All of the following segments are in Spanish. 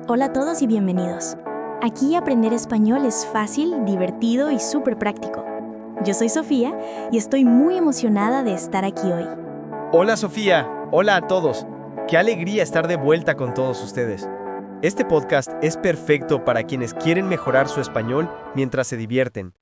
Hola a todos y bienvenidos. Aquí aprender español es fácil, divertido y súper práctico. Yo soy Sofía y estoy muy emocionada de estar aquí hoy. Hola Sofía, hola a todos. Qué alegría estar de vuelta con todos ustedes. Este podcast es perfecto para quienes quieren mejorar su español mientras se divierten.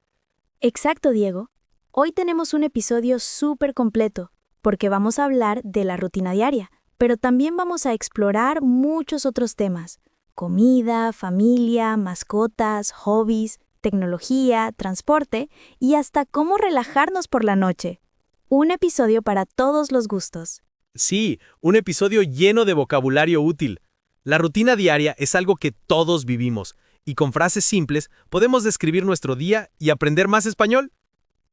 Exacto, Diego. Hoy tenemos un episodio súper completo porque vamos a hablar de la rutina diaria, pero también vamos a explorar muchos otros temas. Comida, familia, mascotas, hobbies, tecnología, transporte y hasta cómo relajarnos por la noche. Un episodio para todos los gustos. Sí, un episodio lleno de vocabulario útil. La rutina diaria es algo que todos vivimos, y con frases simples podemos describir nuestro día y aprender más español.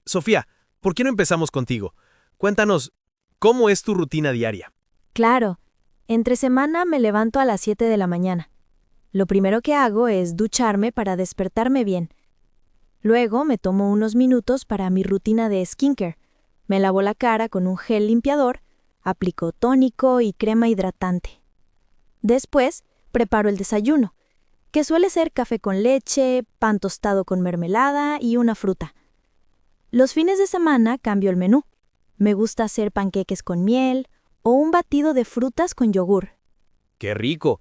Sofía, ¿por qué no empezamos contigo? Cuéntanos, ¿cómo es tu rutina diaria? Claro, entre semana me levanto a las 7 de la mañana. Lo primero que hago es ducharme para despertarme bien. Luego me tomo unos minutos para mi rutina de skincare. Me lavo la cara con un gel limpiador, aplico tónico y crema hidratante. Después, preparo el desayuno, que suele ser café con leche, pan tostado con mermelada y una fruta. Los fines de semana cambio el menú. Me gusta hacer panqueques con miel o un batido de frutas con yogur. ¡Qué rico!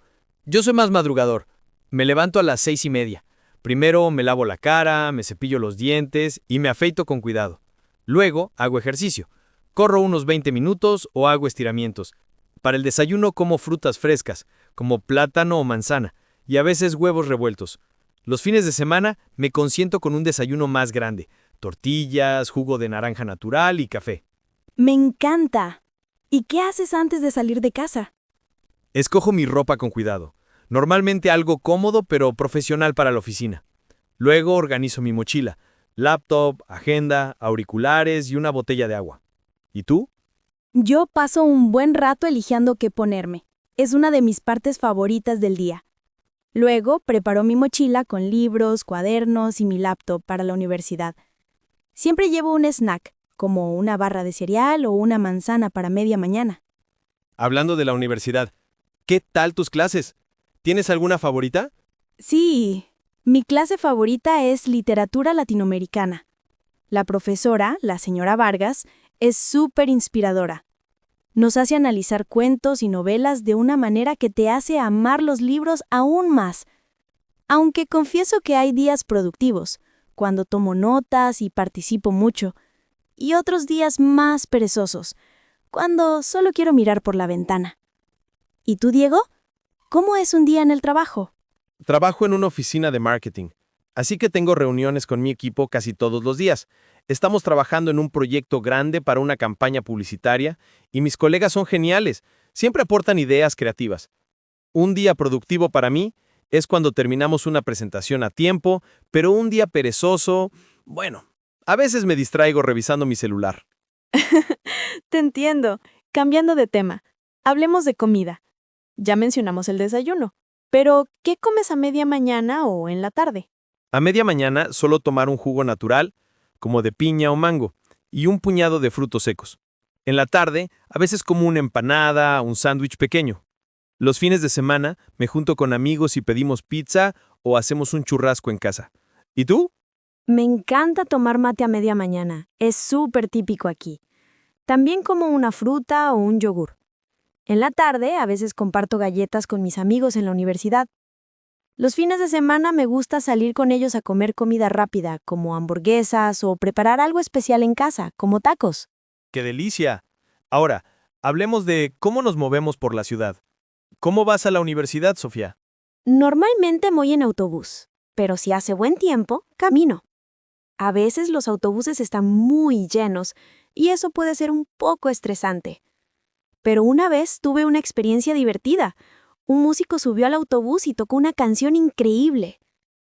Yo soy más madrugador. Me levanto a las 6:30. Primero me lavo la cara, me cepillo los dientes y me afeito con cuidado. Luego hago ejercicio. Corro unos 20 minutos o hago estiramientos. Para el desayuno como frutas frescas, como plátano o manzana, y a veces huevos revueltos. Los fines de semana me consiento con un desayuno más grande: tortillas, jugo de naranja natural y café. ¡Me encanta! ¿Y qué haces antes de salir de casa? Escojo mi ropa con cuidado. Normalmente algo cómodo pero profesional para la oficina. Luego organizo mi mochila, laptop, agenda, auriculares y una botella de agua. ¿Y tú? Yo paso un buen rato eligiendo qué ponerme. Es una de mis partes favoritas del día. Luego preparo mi mochila con libros, cuadernos y mi laptop para la universidad. Siempre llevo un snack, como una barra de cereal o una manzana para media mañana. Hablando de la universidad, ¿qué tal tus clases? ¿Tienes alguna favorita? Sí, mi clase favorita es literatura latinoamericana. La profesora, la señora Vargas, es súper inspiradora. Nos hace analizar cuentos y novelas de una manera que te hace amar los libros aún más. Aunque confieso que hay días productivos, cuando tomo notas y participo mucho, y otros días más perezosos, cuando solo quiero mirar por la ventana. ¿Y tú, Diego? ¿Cómo es un día en el trabajo? Trabajo en una oficina de marketing, así que tengo reuniones con mi equipo casi todos los días. Estamos trabajando en un proyecto grande para una campaña publicitaria y mis colegas son geniales, siempre aportan ideas creativas. Un día productivo para mí es cuando terminamos una presentación a tiempo, pero un día perezoso, bueno, a veces me distraigo revisando mi celular. Te entiendo. Cambiando de tema, hablemos de comida. Ya mencionamos el desayuno, pero ¿qué comes a media mañana o en la tarde? A media mañana suelo tomar un jugo natural, como de piña o mango, y un puñado de frutos secos. En la tarde, a veces como una empanada, un sándwich pequeño. Los fines de semana me junto con amigos y pedimos pizza o hacemos un churrasco en casa. ¿Y tú? Me encanta tomar mate a media mañana. Es súper típico aquí. También como una fruta o un yogur. En la tarde, a veces comparto galletas con mis amigos en la universidad. Los fines de semana me gusta salir con ellos a comer comida rápida, como hamburguesas o preparar algo especial en casa, como tacos. ¡Qué delicia! Ahora, hablemos de cómo nos movemos por la ciudad. ¿Cómo vas a la universidad, Sofía? Normalmente voy en autobús, pero si hace buen tiempo, camino. A veces los autobuses están muy llenos y eso puede ser un poco estresante. Pero una vez tuve una experiencia divertida. Un músico subió al autobús y tocó una canción increíble.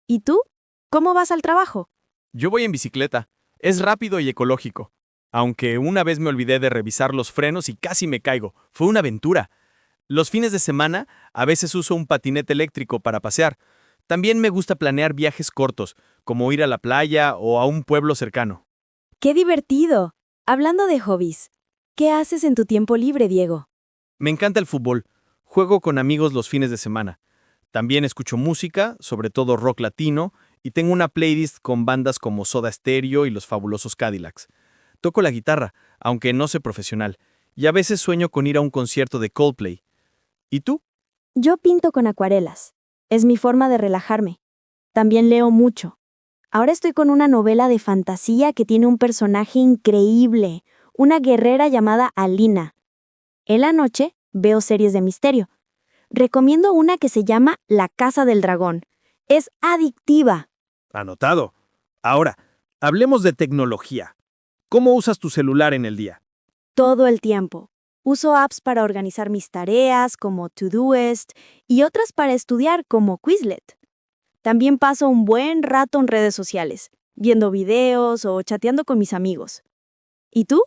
¿Y tú? ¿Cómo vas al trabajo? Yo voy en bicicleta. Es rápido y ecológico. Aunque una vez me olvidé de revisar los frenos y casi me caigo. Fue una aventura. Los fines de semana, a veces uso un patinete eléctrico para pasear. También me gusta planear viajes cortos, como ir a la playa o a un pueblo cercano. ¡Qué divertido! Hablando de hobbies, ¿qué haces en tu tiempo libre, Diego? Me encanta el fútbol. Juego con amigos los fines de semana. También escucho música, sobre todo rock latino, y tengo una playlist con bandas como Soda Stereo y Los Fabulosos Cadillacs. Toco la guitarra, aunque no soy profesional, y a veces sueño con ir a un concierto de Coldplay. ¿Y tú? Yo pinto con acuarelas. Es mi forma de relajarme. También leo mucho. Ahora estoy con una novela de fantasía que tiene un personaje increíble, una guerrera llamada Alina. En la noche veo series de misterio. Recomiendo una que se llama La Casa del Dragón. Es adictiva. Anotado. Ahora, hablemos de tecnología. ¿Cómo usas tu celular en el día? Todo el tiempo. Uso apps para organizar mis tareas como Todoist y otras para estudiar como Quizlet. También paso un buen rato en redes sociales, viendo videos o chateando con mis amigos. ¿Y tú?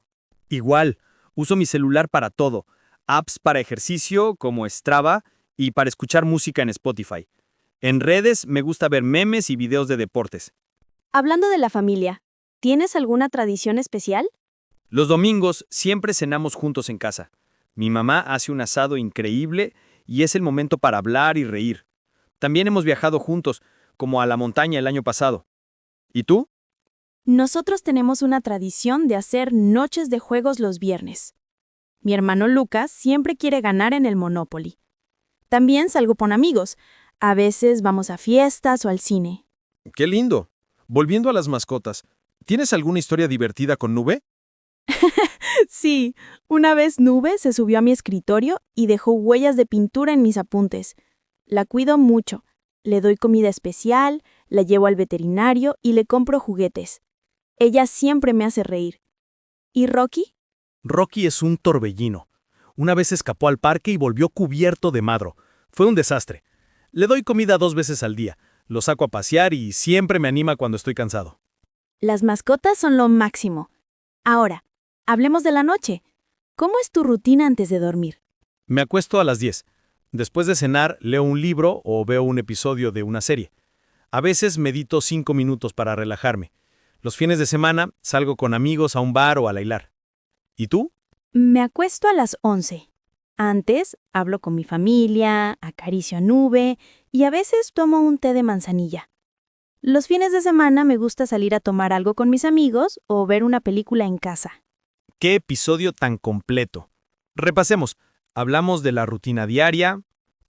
Igual, uso mi celular para todo. Apps para ejercicio como Strava y para escuchar música en Spotify. En redes me gusta ver memes y videos de deportes. Hablando de la familia, ¿tienes alguna tradición especial? Los domingos siempre cenamos juntos en casa. Mi mamá hace un asado increíble y es el momento para hablar y reír. También hemos viajado juntos, como a la montaña el año pasado. ¿Y tú? Nosotros tenemos una tradición de hacer noches de juegos los viernes. Mi hermano Lucas siempre quiere ganar en el Monopoly. También salgo con amigos. A veces vamos a fiestas o al cine. ¡Qué lindo! Volviendo a las mascotas, ¿tienes alguna historia divertida con Nube? Sí, una vez Nube se subió a mi escritorio y dejó huellas de pintura en mis apuntes. La cuido mucho. Le doy comida especial, la llevo al veterinario y le compro juguetes. Ella siempre me hace reír. ¿Y Rocky? Rocky es un torbellino. Una vez escapó al parque y volvió cubierto de madro. Fue un desastre. Le doy comida 2 veces al día. Lo saco a pasear y siempre me anima cuando estoy cansado. Las mascotas son lo máximo. Ahora, hablemos de la noche. ¿Cómo es tu rutina antes de dormir? Me acuesto a las 10. Después de cenar, leo un libro o veo un episodio de una serie. A veces medito 5 minutos para relajarme. Los fines de semana salgo con amigos a un bar o a bailar. ¿Y tú? Me acuesto a las 11. Antes, hablo con mi familia, acaricio a Nube y a veces tomo un té de manzanilla. Los fines de semana me gusta salir a tomar algo con mis amigos o ver una película en casa. ¡Qué episodio tan completo! Repasemos. Hablamos de la rutina diaria,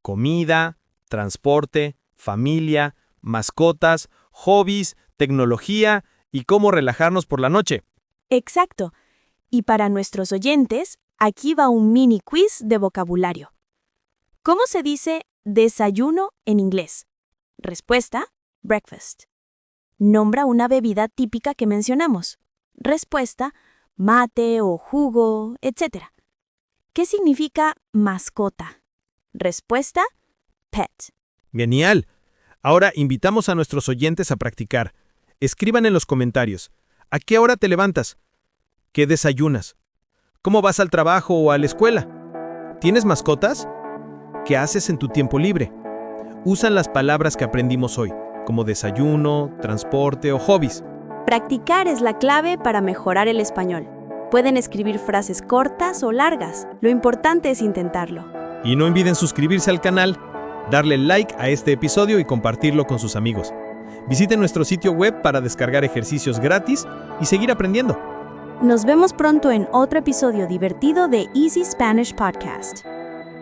comida, transporte, familia, mascotas, hobbies, tecnología y cómo relajarnos por la noche. Exacto. Y para nuestros oyentes, aquí va un mini quiz de vocabulario. ¿Cómo se dice desayuno en inglés? Respuesta: breakfast. Nombra una bebida típica que mencionamos. Respuesta: mate o jugo, etc. ¿Qué significa mascota? Respuesta: pet. Genial. Ahora invitamos a nuestros oyentes a practicar. Escriban en los comentarios. ¿A qué hora te levantas? ¿Qué desayunas? ¿Cómo vas al trabajo o a la escuela? ¿Tienes mascotas? ¿Qué haces en tu tiempo libre? Usan las palabras que aprendimos hoy, como desayuno, transporte o hobbies. Practicar es la clave para mejorar el español. Pueden escribir frases cortas o largas. Lo importante es intentarlo. Y no olviden suscribirse al canal, darle like a este episodio y compartirlo con sus amigos. Visiten nuestro sitio web para descargar ejercicios gratis y seguir aprendiendo. Nos vemos pronto en otro episodio divertido de Easy Spanish Podcast.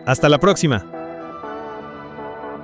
Hasta la próxima.